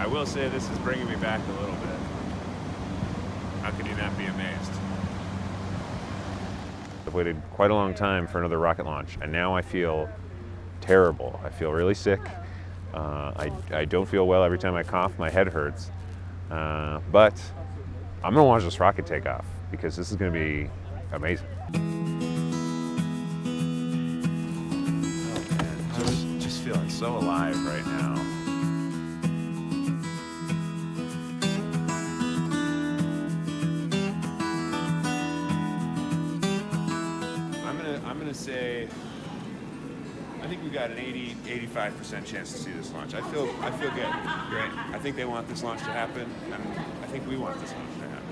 I will say this is bringing me back a little bit. How could you not be amazed? I've waited quite a long time for another rocket launch, and now I feel terrible. I feel really sick. I don't feel well every time I cough. My head hurts. But I'm gonna watch this rocket take off because this is gonna be amazing. Oh man, just feeling so alive right now. I'm gonna say I think we got an 85% chance to see this launch. I feel good. Great. I think they want this launch to happen, and I think we want this launch to happen.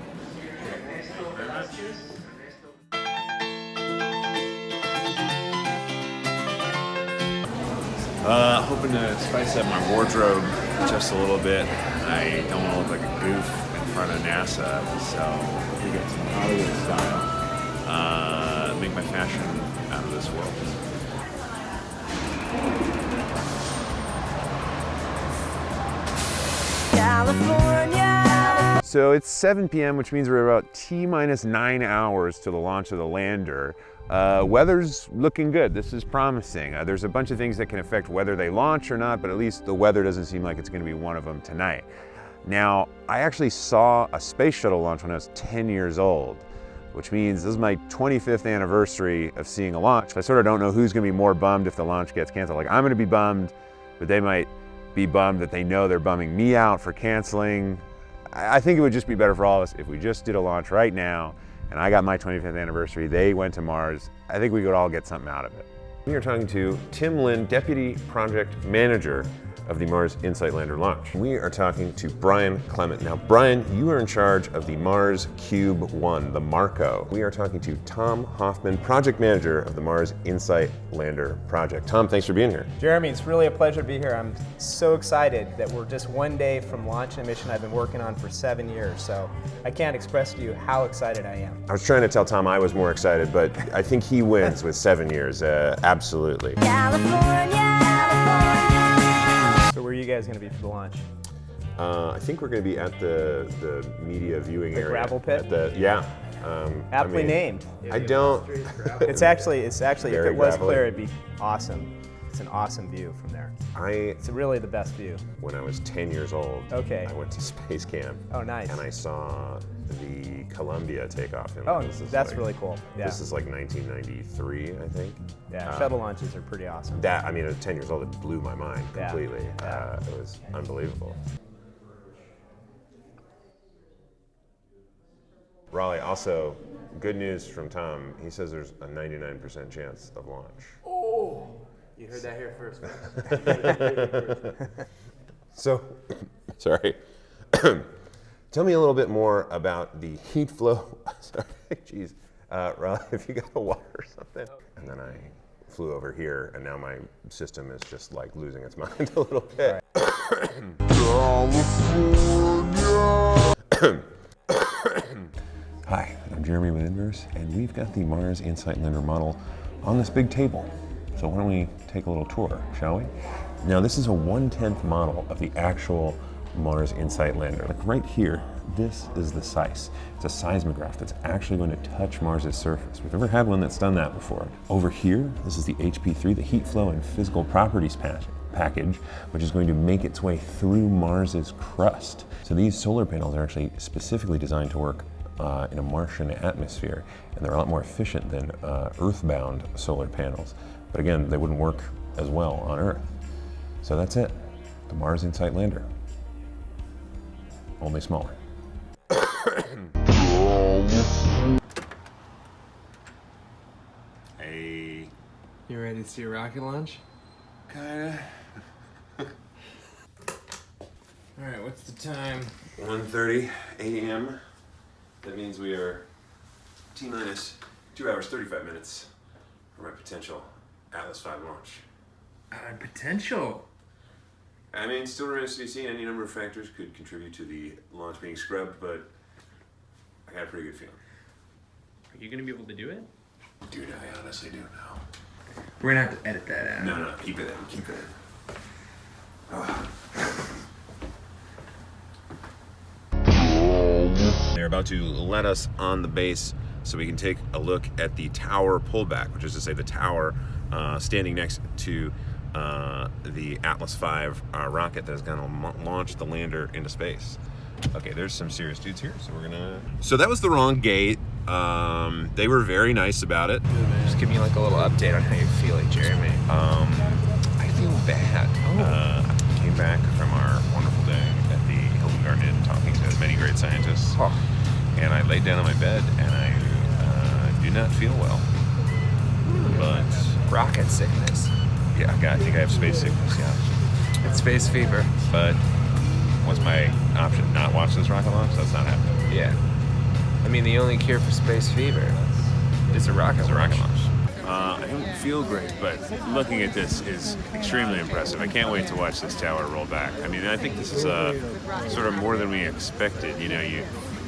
Hoping to spice up my wardrobe just a little bit. I don't want to look like a goof in front of NASA, so we get some Hollywood style. Make my fashion out of this world. California. So it's 7 p.m., which means we're about T-minus 9 hours to the launch of the lander. Weather's looking good. This is promising. There's a bunch of things that can affect whether they launch or not, but at least the weather doesn't seem like it's going to be one of them tonight. Now, I actually saw a space shuttle launch when I was 10 years old, which means this is my 25th anniversary of seeing a launch. I sort of don't know who's going to be more bummed if the launch gets canceled. Like, I'm going to be bummed, but they might be bummed that they know they're bumming me out for canceling. I think it would just be better for all of us if we just did a launch right now, and I got my 25th anniversary, they went to Mars. I think we could all get something out of it. We are talking to Tim Lin, Deputy Project Manager of the Mars InSight lander launch. We are talking to Brian Clement. Now, Brian, you are in charge of the Mars Cube 1, the Marco. We are talking to Tom Hoffman, Project Manager of the Mars InSight lander project. Tom, thanks for being here. Jeremy, it's really a pleasure to be here. I'm so excited that we're just one day from launching a mission I've been working on for 7 years, so I can't express to you how excited I am. I was trying to tell Tom I was more excited, but I think he wins with 7 years, absolutely. California. So where are you guys going to be for the launch? I think we're going to be at the media viewing area. The gravel pit? Yeah. Aptly named. I don't. It's actually, if it was gravelly. clear, it'd be awesome. It's an awesome view from there. It's really the best view. When I was 10 years old, okay. I went to space camp. Oh, nice. And I saw the Columbia take off. Oh, that's really cool. Yeah. This is like 1993, I think. Yeah, shuttle launches are pretty awesome. I mean, at 10 years old, it blew my mind completely. Yeah. It was unbelievable. Raleigh, also, good news from Tom. He says there's a 99% chance of launch. Oh, you heard that here first. So, sorry. Tell me a little bit more about the heat flow. Sorry, jeez. Raleigh, if you got a water or something. And then I flew over here, and now my system is just like losing its mind a little bit. Hi, I'm Jeremy with Inverse, and we've got the Mars InSight lander model on this big table. So why don't we take a little tour, shall we? Now, this is a 1/10 model of the actual Mars InSight lander. Like right here, this is the SEIS. It's a seismograph that's actually going to touch Mars's surface. We've never had one that's done that before. Over here, this is the HP3, the heat flow and physical properties package, which is going to make its way through Mars's crust. So these solar panels are actually specifically designed to work in a Martian atmosphere, and they're a lot more efficient than Earthbound solar panels. But again, they wouldn't work as well on Earth. So that's it, the Mars InSight lander. Only smaller. Hey. You ready to see a rocket launch? Kinda. Alright, what's the time? 1:30 a.m. That means we are T-minus 2 hours, 35 minutes for my potential Atlas V launch. Potential? I mean, still remains to be seen. Any number of factors could contribute to the launch being scrubbed, but I got a pretty good feeling. Are you gonna be able to do it? Dude, I honestly do know. We're gonna have to edit that out. No, keep it in, keep it in. Oh. about to let us on the base so we can take a look at the tower pullback, which is to say the tower standing next to the Atlas V rocket that is going to launch the lander into space. Okay, there's some serious dudes here, so we're gonna... So that was the wrong gate. They were very nice about it. Just give me like a little update on how you're feeling, Jeremy. I feel bad. I came back from our wonderful day at the Hilton Garden Inn talking to many great scientists. And I laid down on my bed and I do not feel well. But Rocket sickness. yeah, I think I have space sickness, yeah. It's space fever. But what's my option? Not watch this rocket launch? That's not happening. Yeah. I mean, the only cure for space fever is a rocket launch. I don't feel great, but looking at this is extremely impressive. I can't wait to watch this tower roll back. I mean, I think this is sort of more than we expected. You know, you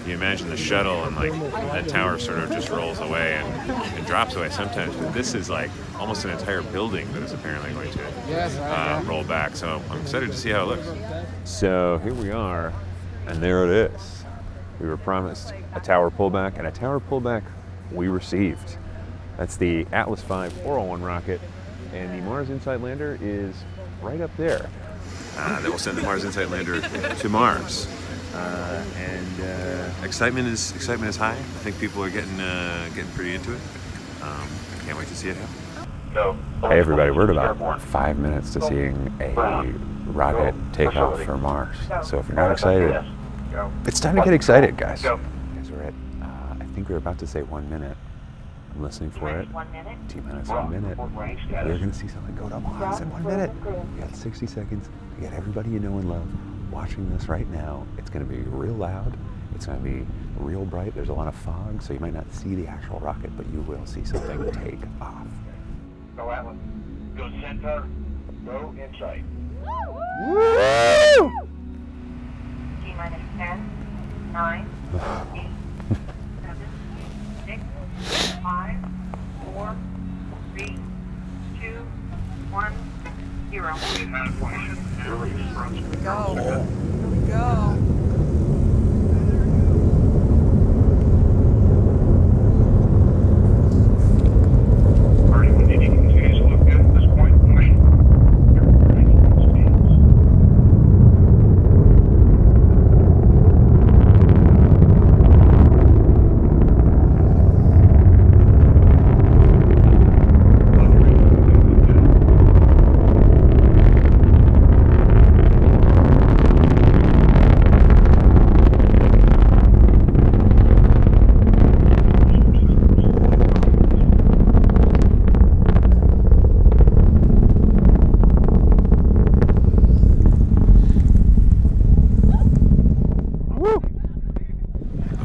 imagine the shuttle and like that tower sort of just rolls away and drops away sometimes, but this is like almost an entire building that is apparently going to roll back. So I'm excited to see how it looks. So here we are, and there it is. We were promised a tower pullback, and a tower pullback we received. That's the Atlas V 401 rocket, and the Mars InSight lander is right up there. That will send the Mars InSight lander to Mars. Excitement is high. I think people are getting pretty into it. I can't wait to see it happen. Hey everybody, we're at about 5 minutes to seeing a rocket take off for Mars. So if you're not excited, it's time to get excited, guys. We're at, I think we're about to say 1 minute. I'm listening for it. 1 minute. 2 minutes, 1 minute. We're gonna see something go to Mars in 1 minute. We got 60 seconds. We got everybody you know and love watching this right now. It's gonna be real loud. It's gonna be real bright. There's a lot of fog, so you might not see the actual rocket, but you will see something take off. Go Atlas. Go center. Go InSight. Woo! T minus 10, 9, 8, 7, 6, 5, 4, 3, 2, 1, 0.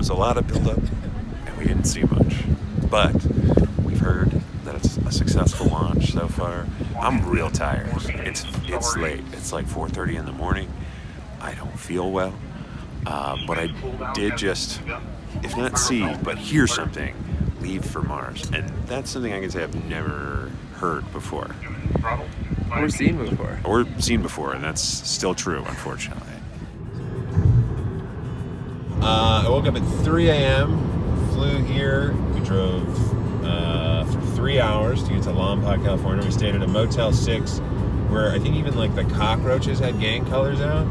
A lot of buildup, and we didn't see much. But we've heard that it's a successful launch so far. I'm real tired. It's late. It's like 4:30 in the morning. I don't feel well, but I did just, if not see, but hear something, leave for Mars, and that's something I can say I've never heard before. Or seen before. Or seen before, and that's still true, unfortunately. I woke up at 3 a.m., flew here. We drove for 3 hours to get to Lompoc, California. We stayed at a Motel 6 where I think even like the cockroaches had gang colors out.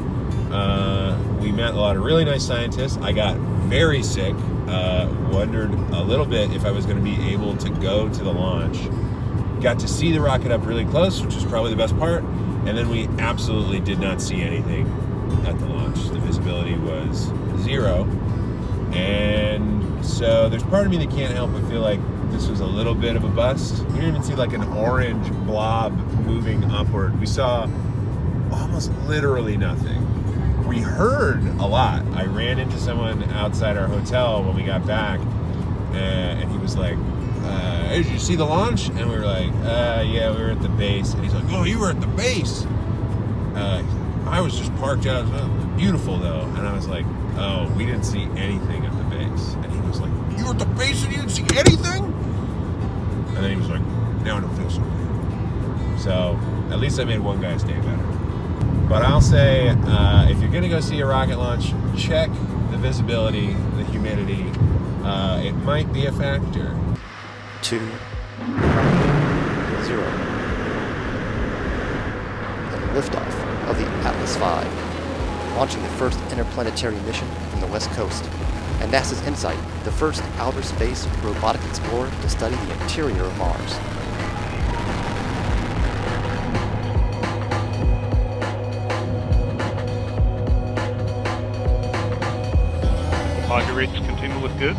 We met a lot of really nice scientists. I got very sick, wondered a little bit if I was going to be able to go to the launch. Got to see the rocket up really close, which was probably the best part. And then we absolutely did not see anything at the launch. The visibility was 0. And so there's part of me that can't help but feel like this was a little bit of a bust. We didn't even see like an orange blob moving upward. We saw almost literally nothing. We heard a lot. I ran into someone outside our hotel when we got back, and he was like, hey, did you see the launch? And we were like, yeah, we were at the base. And he's like, oh, you were at the base? I was just parked out. Beautiful though. And I was like, oh, we didn't see anything at the base. And he was like, you were at the base and you didn't see anything? And then he was like, now I don't feel so good. So at least I made one guy's day better. But I'll say, if you're gonna go see a rocket launch, check the visibility, the humidity. humidity, it might be a factor. 2, 0. And liftoff of the Atlas V, launching the first interplanetary mission from the West Coast, and NASA's InSight, the first outer space robotic explorer to study the interior of Mars. Target rates continue to look good.